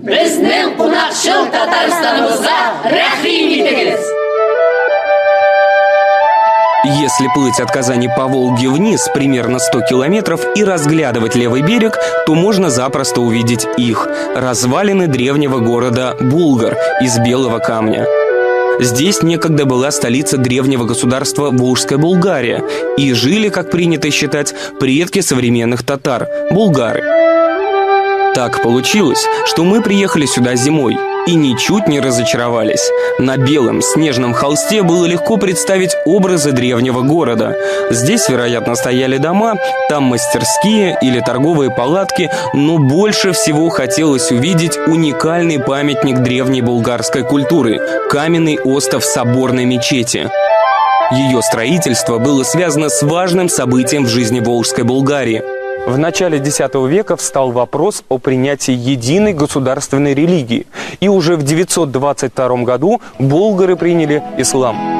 Bizning qunaqshil Tataristonimizda rahim etiniz. Если плыть от Казани по Волге вниз примерно 100 километров и разглядывать левый берег, то можно запросто увидеть их – развалины древнего города Булгар из белого камня. Здесь некогда была столица древнего государства Волжская Булгария, и жили, как принято считать, предки современных татар – булгары. Так получилось, что мы приехали сюда зимой и ничуть не разочаровались. На белом снежном холсте было легко представить образы древнего города. Здесь, вероятно, стояли дома, там мастерские или торговые палатки, но больше всего хотелось увидеть уникальный памятник древней булгарской культуры – каменный остов соборной мечети. Ее строительство было связано с важным событием в жизни Волжской Булгарии. В начале X века встал вопрос о принятии единой государственной религии, и уже в 922 году болгары приняли ислам.